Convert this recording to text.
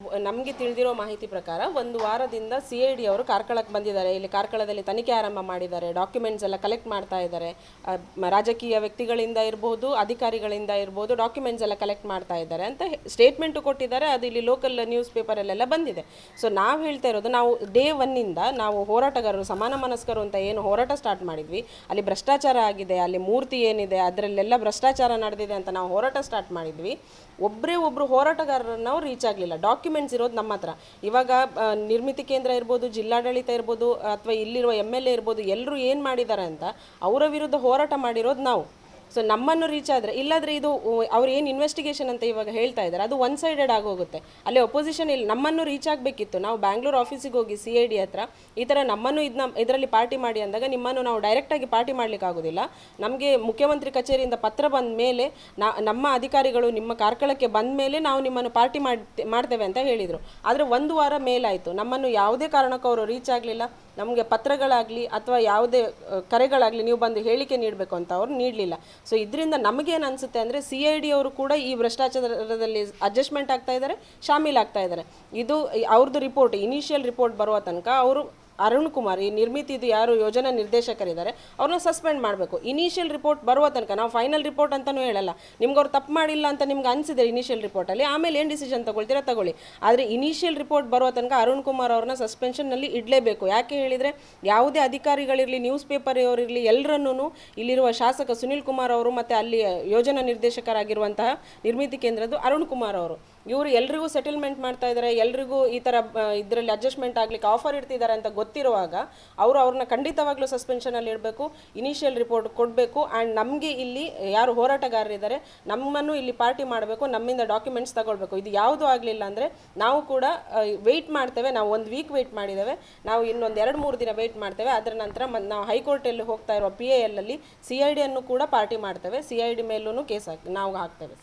ನಮಗೆ ತಿಳಿದಿರೋ ಮಾಹಿತಿ ಪ್ರಕಾರ ಒಂದು ವಾರದಿಂದ CID ಅವರು ಕಾರ್ಕಳಕ್ಕೆ ಬಂದಿದ್ದಾರೆ. ಇಲ್ಲಿ ಕಾರ್ಕಳದಲ್ಲಿ ತನಿಖೆ ಆರಂಭ ಮಾಡಿದ್ದಾರೆ. ಡಾಕ್ಯುಮೆಂಟ್ಸ್ ಎಲ್ಲ ಕಲೆಕ್ಟ್ ಮಾಡ್ತಾ ಇದ್ದಾರೆ. ರಾಜಕೀಯ ವ್ಯಕ್ತಿಗಳಿಂದ ಇರ್ಬೋದು, ಅಧಿಕಾರಿಗಳಿಂದ ಇರ್ಬೋದು, ಡಾಕ್ಯುಮೆಂಟ್ಸ್ ಎಲ್ಲ ಕಲೆಕ್ಟ್ ಮಾಡ್ತಾ ಇದ್ದಾರೆ ಅಂತ ಸ್ಟೇಟ್ಮೆಂಟು ಕೊಟ್ಟಿದ್ದಾರೆ. ಅದು ಇಲ್ಲಿ ಲೋಕಲ್ ನ್ಯೂಸ್ ಪೇಪರಲ್ಲೆಲ್ಲ ಬಂದಿದೆ. ಸೊ ನಾವು ಹೇಳ್ತಾ ಇರೋದು, ನಾವು ಡೇ ಒನ್ನಿಂದ ನಾವು ಹೋರಾಟಗಾರರು, ಸಮಾನ ಮನಸ್ಕರು ಅಂತ ಏನು ಹೋರಾಟ ಸ್ಟಾರ್ಟ್ ಮಾಡಿದ್ವಿ, ಅಲ್ಲಿ ಭ್ರಷ್ಟಾಚಾರ ಆಗಿದೆ, ಅಲ್ಲಿ ಮೂರ್ತಿ ಏನಿದೆ ಅದರಲ್ಲೆಲ್ಲ ಭ್ರಷ್ಟಾಚಾರ ನಡೆದಿದೆ ಅಂತ ನಾವು ಹೋರಾಟ ಸ್ಟಾರ್ಟ್ ಮಾಡಿದ್ವಿ. ಒಬ್ಬರು ಹೋರಾಟಗಾರರನ್ನು ನಾವು ರೀಚ್ ಆಗಲಿಲ್ಲ. ಡಾಕ್ಯುಮೆಂಟ್ಸ್ ಇರೋದು ನಮ್ಮ ಹತ್ರ. ಇವಾಗ ನಿರ್ಮಿತಿ ಕೇಂದ್ರ ಇರ್ಬೋದು, ಜಿಲ್ಲಾಡಳಿತ ಇರ್ಬೋದು, ಅಥವಾ ಇಲ್ಲಿರುವ MLA ಇರ್ಬೋದು, ಎಲ್ಲರೂ ಏನು ಮಾಡಿದ್ದಾರೆ ಅಂತ ಅವರ ವಿರುದ್ಧ ಹೋರಾಟ ಮಾಡಿರೋದು ನಾವು. ಸೊ ನಮ್ಮನ್ನು ರೀಚ್ ಆದರೆ, ಇಲ್ಲಾದರೆ ಇದು ಅವ್ರು ಏನು ಇನ್ವೆಸ್ಟಿಗೇಷನ್ ಅಂತ ಇವಾಗ ಹೇಳ್ತಾ ಇದ್ದಾರೆ ಅದು ಒನ್ ಸೈಡೆಡ್ ಆಗೋಗುತ್ತೆ. ಅಲ್ಲಿ ಅಪೋಸಿಷನ್ ಇಲ್ಲ. ನಮ್ಮನ್ನು ರೀಚ್ ಆಗಬೇಕಿತ್ತು. ನಾವು ಬ್ಯಾಂಗ್ಳೂರು ಆಫೀಸಿಗೆ ಹೋಗಿ CID ಹತ್ರ ಈ ಥರ ನಮ್ಮನ್ನು ಇದರಲ್ಲಿ ಪಾರ್ಟಿ ಮಾಡಿ ಅಂದಾಗ, ನಿಮ್ಮನ್ನು ನಾವು ಡೈರೆಕ್ಟಾಗಿ ಪಾರ್ಟಿ ಮಾಡಲಿಕ್ಕೆ ಆಗೋದಿಲ್ಲ, ನಮಗೆ ಮುಖ್ಯಮಂತ್ರಿ ಕಚೇರಿಯಿಂದ ಪತ್ರ ಬಂದ ಮೇಲೆ ನಮ್ಮ ಅಧಿಕಾರಿಗಳು ನಿಮ್ಮ ಕಾರ್ಕಳಕ್ಕೆ ಬಂದ ಮೇಲೆ ನಾವು ನಿಮ್ಮನ್ನು ಪಾರ್ಟಿ ಮಾಡ್ತೇವೆ ಅಂತ ಹೇಳಿದರು. ಆದರೆ ಒಂದು ವಾರ ಮೇಲಾಯಿತು, ನಮ್ಮನ್ನು ಯಾವುದೇ ಕಾರಣಕ್ಕೂ ಅವರು ರೀಚ್ ಆಗಲಿಲ್ಲ. ನಮಗೆ ಪತ್ರಗಳಾಗಲಿ ಅಥವಾ ಯಾವುದೇ ಕರೆಗಳಾಗಲಿ ನೀವು ಬಂದು ಹೇಳಿಕೆ ನೀಡಬೇಕು ಅಂತ ಅವರು ನೀಡಲಿಲ್ಲ. ಸೊ ಇದರಿಂದ ನಮಗೇನು ಅನಿಸುತ್ತೆ ಅಂದರೆ, CID ಅವರು ಕೂಡ ಈ ಭ್ರಷ್ಟಾಚಾರದಲ್ಲಿ ಅಡ್ಜಸ್ಟ್ಮೆಂಟ್ ಆಗ್ತಾ ಇದ್ದಾರೆ, ಶಾಮೀಲಾಗ್ತಾ ಇದ್ದಾರೆ. ಇದು ಅವ್ರದ್ದು ರಿಪೋರ್ಟ್, ಇನಿಷಿಯಲ್ ರಿಪೋರ್ಟ್ ಬರುವ ತನಕ ಅವರು ಅರುಣ್ ಕುಮಾರ್, ಈ ನಿರ್ಮಿತಿದು ಯಾರು ಯೋಜನಾ ನಿರ್ದೇಶಕರಿದ್ದಾರೆ ಅವ್ರನ್ನ ಸಸ್ಪೆಂಡ್ ಮಾಡಬೇಕು. ಇನಿಷಿಯಲ್ ರಿಪೋರ್ಟ್ ಬರುವ ತನಕ. ನಾವು ಫೈನಲ್ ರಿಪೋರ್ಟ್ ಅಂತಲೂ ಹೇಳಲ್ಲ. ನಿಮ್ಗೆ ಅವ್ರು ತಪ್ಪು ಮಾಡಿಲ್ಲ ಅಂತ ನಿಮ್ಗೆ ಅನಿಸಿದೆ ಇನಿಷಿಯಲ್ ರಿಪೋರ್ಟಲ್ಲಿ, ಆಮೇಲೆ ಏನು ಡಿಸಿಷನ್ ತಗೊಳ್ತೀರಾ ತಗೊಳ್ಳಿ. ಆದರೆ ಇನಿಷಿಯಲ್ ರಿಪೋರ್ಟ್ ಬರುವ ತನಕ ಅರುಣ್ ಕುಮಾರ್ ಅವ್ರನ್ನ ಸಸ್ಪೆನ್ಷನ್ನಲ್ಲಿ ಇಡಲೇಬೇಕು. ಯಾಕೆ ಹೇಳಿದರೆ, ಯಾವುದೇ ಅಧಿಕಾರಿಗಳಿರಲಿ, ನ್ಯೂಸ್ ಪೇಪರ್ ಅವರಿರಲಿ, ಎಲ್ಲರನ್ನೂ ಇಲ್ಲಿರುವ ಶಾಸಕ ಸುನಿಲ್ ಕುಮಾರ್ ಅವರು ಮತ್ತು ಅಲ್ಲಿ ಯೋಜನಾ ನಿರ್ದೇಶಕರಾಗಿರುವಂತಹ ನಿರ್ಮಿತಿ ಕೇಂದ್ರದ್ದು ಅರುಣ್ ಕುಮಾರ್ ಅವರು, ಇವರು ಎಲ್ರಿಗೂ ಸೆಟಲ್ಮೆಂಟ್ ಮಾಡ್ತಾ ಇದ್ದಾರೆ, ಎಲ್ರಿಗೂ ಈ ಥರ ಇದರಲ್ಲಿ ಅಡ್ಜಸ್ಟ್ಮೆಂಟ್ ಆಗಲಿಕ್ಕೆ ಆಫರ್ ಇಡ್ತಿದ್ದಾರೆ ಅಂತ ಗೊತ್ತಿರುವಾಗ ಅವ್ರನ್ನ ಖಂಡಿತವಾಗ್ಲೂ ಸಸ್ಪೆನ್ಷನಲ್ಲಿ ಇಡಬೇಕು, ಇನಿಷಿಯಲ್ ರಿಪೋರ್ಟ್ ಕೊಡಬೇಕು. ಆ್ಯಂಡ್ ನಮಗೆ ಇಲ್ಲಿ ಯಾರು ಹೋರಾಟಗಾರರಿದ್ದಾರೆ ನಮ್ಮನ್ನು ಇಲ್ಲಿ ಪಾರ್ಟಿ ಮಾಡಬೇಕು, ನಮ್ಮಿಂದ ಡಾಕ್ಯುಮೆಂಟ್ಸ್ ತಗೊಳ್ಬೇಕು. ಇದು ಯಾವುದೂ ಆಗಲಿಲ್ಲ ಅಂದರೆ ನಾವು ಕೂಡ ವೆಯ್ಟ್ ಮಾಡ್ತೇವೆ. ನಾವು 1 ವೀಕ್ ವೆಯ್ಟ್ ಮಾಡಿದ್ದೇವೆ. ನಾವು ಇನ್ನೊಂದು 2-3 ದಿನ ವೆಯ್ಟ್ ಮಾಡ್ತೇವೆ. ಅದರ ನಂತರ ನಾವು ಹೈಕೋರ್ಟಲ್ಲಿ ಹೋಗ್ತಾ ಇರುವ PAL ಅಲ್ಲಿ CID ಅನ್ನು ಕೂಡ ಪಾರ್ಟಿ ಮಾಡ್ತೇವೆ. CID ಮೇಲೂ ಕೇಸ್ ನಾವು ಹಾಕ್ತೇವೆ.